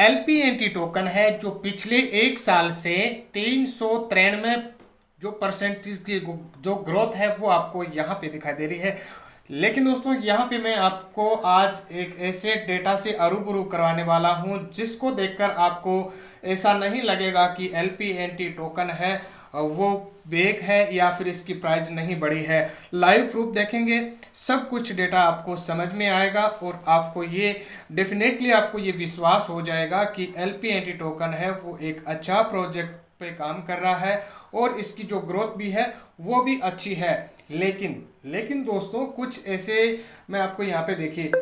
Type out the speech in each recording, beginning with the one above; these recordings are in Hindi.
LPNT टोकन है जो पिछले एक साल से 393 जो परसेंटेज की जो ग्रोथ है वो आपको यहाँ पे दिखाई दे रही है। लेकिन दोस्तों यहाँ पे मैं आपको आज एक ऐसे डेटा से रूबरू करवाने वाला हूँ जिसको देखकर आपको ऐसा नहीं लगेगा कि LPNT टोकन है वो बेक है या फिर इसकी प्राइस नहीं बढ़ी है। लाइव प्रूफ देखेंगे, सब कुछ डेटा आपको समझ में आएगा और आपको ये डेफिनेटली आपको ये विश्वास हो जाएगा कि LPNT टोकन है वो एक अच्छा प्रोजेक्ट पे काम कर रहा है और इसकी जो ग्रोथ भी है वो भी अच्छी है। लेकिन दोस्तों कुछ ऐसे मैं आपको यहाँ पे देखिए,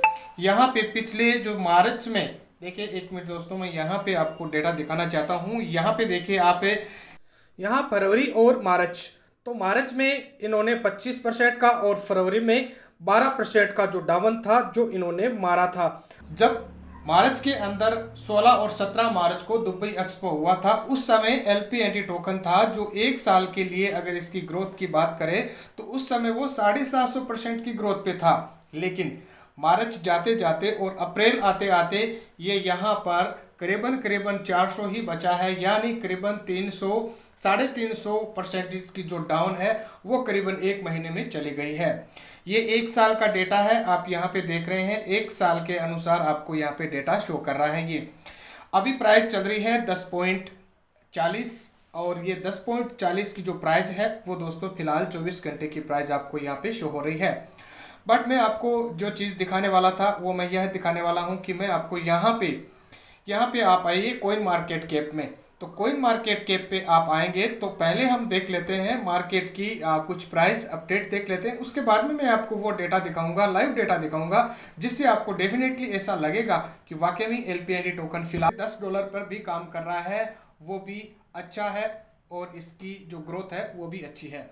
यहाँ पे पिछले जो मार्च में देखिए, एक मिनट दोस्तों मैं यहाँ पे आपको डेटा दिखाना चाहता हूँ। यहाँ पे देखिए आप, यहाँ फरवरी और मार्च, तो मार्च में इन्होंने 25% का और फरवरी में 12% का जो डाउन था जो इन्होंने मारा था। जब मार्च के अंदर 16 और 17 मार्च को दुबई एक्सपो हुआ था, उस समय LPNT टोकन था जो एक साल के लिए अगर इसकी ग्रोथ की बात करें तो उस समय वो 750% की ग्रोथ पे था। लेकिन मार्च जाते जाते और अप्रैल आते आते ये यहाँ पर करीबन 400 ही बचा है, यानी करीबन 300 350% की जो डाउन है वो करीबन एक महीने में चली गई है। ये एक साल का डेटा है, आप यहाँ पे देख रहे हैं, एक साल के अनुसार आपको यहाँ पे डेटा शो कर रहा है। ये अभी प्राइस चल रही है 10.40 और ये 10.40 की जो प्राइस है वो दोस्तों फिलहाल 24 घंटे की प्राइस आपको यहाँ पे शो हो रही है। बट मैं आपको जो चीज़ दिखाने वाला था वो मैं यह दिखाने वाला हूँ कि मैं आपको यहाँ पे आप आइए कोइन मार्केट कैप में। तो कोइन मार्केट कैप पे आप आएंगे तो पहले हम देख लेते हैं मार्केट की कुछ प्राइस अपडेट देख लेते हैं, उसके बाद में मैं आपको वो डेटा दिखाऊंगा, लाइव डेटा दिखाऊंगा, जिससे आपको डेफिनेटली ऐसा लगेगा कि वाकई में LPNT टोकन फिलहाल $10 पर भी काम कर रहा है, वो भी अच्छा है और इसकी जो ग्रोथ है वो भी अच्छी है।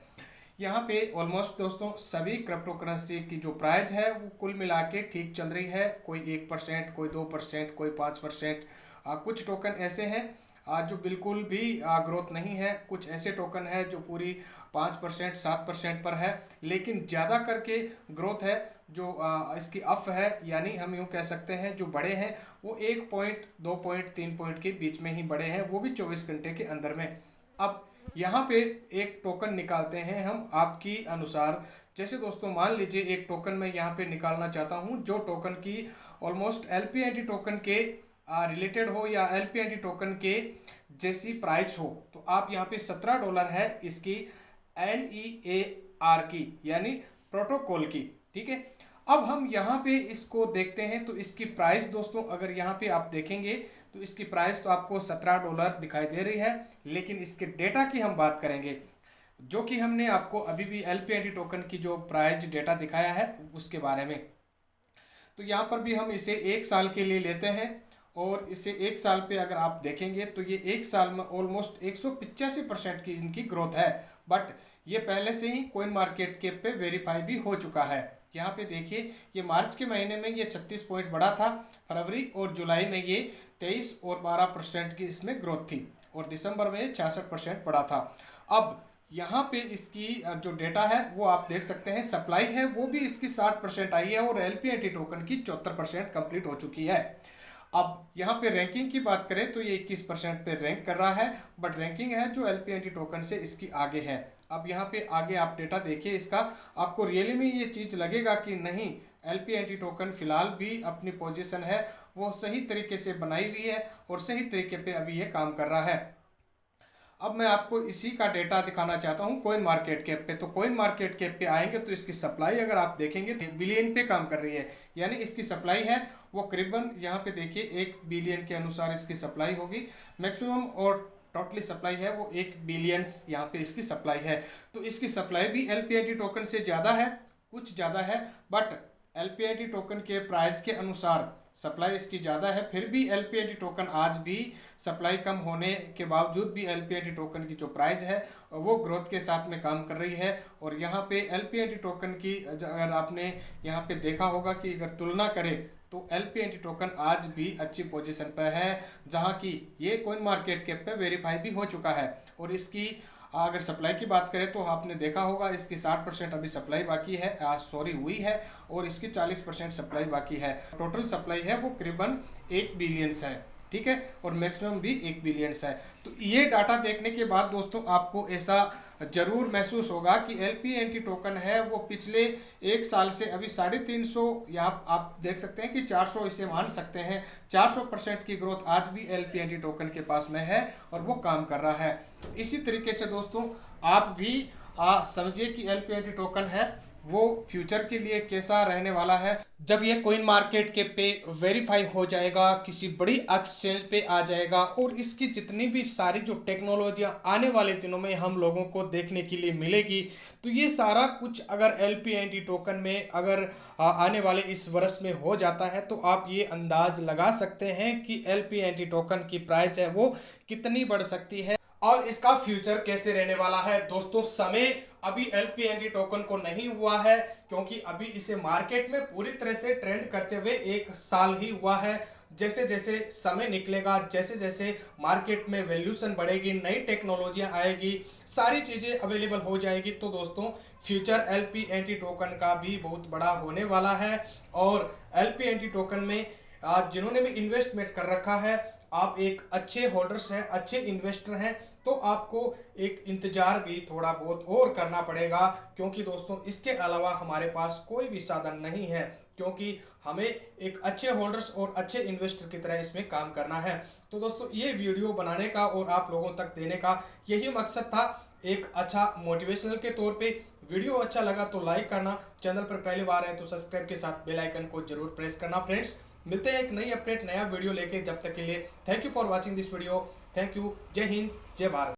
यहाँ पे ऑलमोस्ट दोस्तों सभी क्रिप्टो करेंसी की जो प्राइस है वो कुल मिला के ठीक चल रही है। कोई 1%, कोई 2%, कोई 5%। कुछ टोकन ऐसे हैं जो बिल्कुल भी ग्रोथ नहीं है, कुछ ऐसे टोकन है जो पूरी 5% 7% पर है, लेकिन ज़्यादा करके ग्रोथ है जो इसकी अफ है, यानी हम यूँ कह सकते हैं जो बड़े हैं वो 1 पॉइंट 2 पॉइंट 3 पॉइंट के बीच में ही बड़े हैं, वो भी 24 घंटे के अंदर में। अब यहाँ पे एक टोकन निकालते हैं हम आपकी अनुसार। जैसे दोस्तों मान लीजिए एक टोकन मैं यहाँ पे निकालना चाहता हूँ जो टोकन की ऑलमोस्ट LPNT टोकन के रिलेटेड हो या LPNT टोकन के जैसी प्राइस हो, तो आप यहाँ पे $17 है इसकी NEAR की, यानी प्रोटोकॉल की, ठीक है। अब हम यहाँ पे इसको देखते हैं तो इसकी प्राइस दोस्तों अगर यहाँ पे आप देखेंगे तो इसकी प्राइस तो आपको $17 दिखाई दे रही है, लेकिन इसके डेटा की हम बात करेंगे जो कि हमने आपको अभी भी LPNT टोकन की जो प्राइस डेटा दिखाया है उसके बारे में। तो यहाँ पर भी हम इसे एक साल के लिए लेते हैं और इसे एक साल पे अगर आप देखेंगे तो ये एक साल में ऑलमोस्ट 185% की इनकी ग्रोथ है। बट ये पहले से ही कोइन मार्केट कैप पे वेरीफाई भी हो चुका है। यहाँ पे देखिए ये मार्च के महीने में ये 36 पॉइंट बढ़ा था, फरवरी और जुलाई में ये 23 और 12% की इसमें ग्रोथ थी और दिसंबर में 66% बढ़ा था। अब यहाँ पे इसकी जो डेटा है वो आप देख सकते हैं, सप्लाई है वो भी इसकी 60% आई है और LPNT टोकन की 74% कंप्लीट हो चुकी है। अब यहाँ पे रैंकिंग की बात करें तो ये 21% पे रैंक कर रहा है, बट रैंकिंग है जो LPNT टोकन से इसकी आगे है। अब यहाँ पे आगे आप डेटा देखिए इसका, आपको रियली में ये चीज़ लगेगा कि नहीं LPNT टोकन फिलहाल भी अपनी पोजीशन है वो सही तरीके से बनाई हुई है और सही तरीके पे अभी ये काम कर रहा है। अब मैं आपको इसी का डेटा दिखाना चाहता हूँ कोइन मार्केट कैप पे। तो कोइन मार्केट कैप पे आएंगे तो इसकी सप्लाई अगर आप देखेंगे तो बिलियन पे काम कर रही है, यानी इसकी सप्लाई है वो करीबन यहाँ पे देखिए 1 बिलियन के अनुसार इसकी सप्लाई होगी मैक्सिमम, और टोटली सप्लाई है वो 1 बिलियंस यहाँ पे इसकी सप्लाई है। तो इसकी सप्लाई भी LPNT टोकन से ज़्यादा है, कुछ ज़्यादा है, बट LPNT टोकन के प्राइस के अनुसार सप्लाई इसकी ज़्यादा है। फिर भी LPNT टोकन आज भी सप्लाई कम होने के बावजूद भी LPNT टोकन की जो प्राइस है वो ग्रोथ के साथ में काम कर रही है। और यहाँ पे LPNT टोकन की अगर आपने यहाँ पे देखा होगा कि अगर तुलना करें तो LPNT टोकन आज भी अच्छी पोजीशन पर है, जहाँ की ये कोइन मार्केट कैप पे वेरीफाई भी हो चुका है। और इसकी अगर सप्लाई की बात करें तो आपने देखा होगा इसकी 60% अभी सप्लाई बाकी है, हुई है, और इसकी 40% सप्लाई बाकी है। टोटल सप्लाई है वो करीबन 1 बिलियंस है। ठीक है, और मैक्सिमम भी 1 बिलियंस है। तो ये डाटा देखने के बाद दोस्तों आपको ऐसा जरूर महसूस होगा कि LPNT टोकन है वो पिछले 1 साल से अभी 350, यहाँ आप देख सकते हैं कि 400 इसे मान सकते हैं, 400% की ग्रोथ आज भी LPNT टोकन के पास में है और वो काम कर रहा है। तो इसी तरीके से दोस्तों आप भी समझिए कि LPNT टोकन है वो फ्यूचर के लिए कैसा रहने वाला है। जब ये कोइन मार्केट के पे वेरीफाई हो जाएगा, किसी बड़ी एक्सचेंज पे आ जाएगा और इसकी जितनी भी सारी जो टेक्नोलॉजियाँ आने वाले दिनों में हम लोगों को देखने के लिए मिलेगी, तो ये सारा कुछ अगर LPNT टोकन में अगर आने वाले इस वर्ष में हो जाता है तो आप ये अंदाज लगा सकते हैं कि LPNT टोकन की प्राइस है वो कितनी बढ़ सकती है और इसका फ्यूचर कैसे रहने वाला है। दोस्तों समय अभी LPNT टोकन को नहीं हुआ है, क्योंकि अभी इसे मार्केट में पूरी तरह से ट्रेंड करते हुए 1 साल ही हुआ है। जैसे जैसे समय निकलेगा, जैसे जैसे मार्केट में वैल्यूशन बढ़ेगी, नई टेक्नोलॉजियां आएगी, सारी चीज़ें अवेलेबल हो जाएगी, तो दोस्तों फ्यूचर LPNT टोकन का भी बहुत बड़ा होने वाला है। और LPNT टोकन में जिन्होंने भी इन्वेस्टमेंट कर रखा है, आप एक अच्छे होल्डर्स हैं, अच्छे इन्वेस्टर हैं, तो आपको एक इंतजार भी थोड़ा बहुत और करना पड़ेगा, क्योंकि दोस्तों इसके अलावा हमारे पास कोई भी साधन नहीं है, क्योंकि हमें एक अच्छे होल्डर्स और अच्छे इन्वेस्टर की तरह इसमें काम करना है। तो दोस्तों ये वीडियो बनाने का और आप लोगों तक देने का यही मकसद था, एक अच्छा मोटिवेशनल के तौर पे। वीडियो अच्छा लगा तो लाइक करना, चैनल पर पहली बार है तो सब्सक्राइब के साथ बेल आइकन को जरूर प्रेस करना। फ्रेंड्स मिलते हैं एक नई अपडेट, नया वीडियो लेके, जब तक के लिए thank you for watching this video. Thank you. जय हिंद, जय भारत।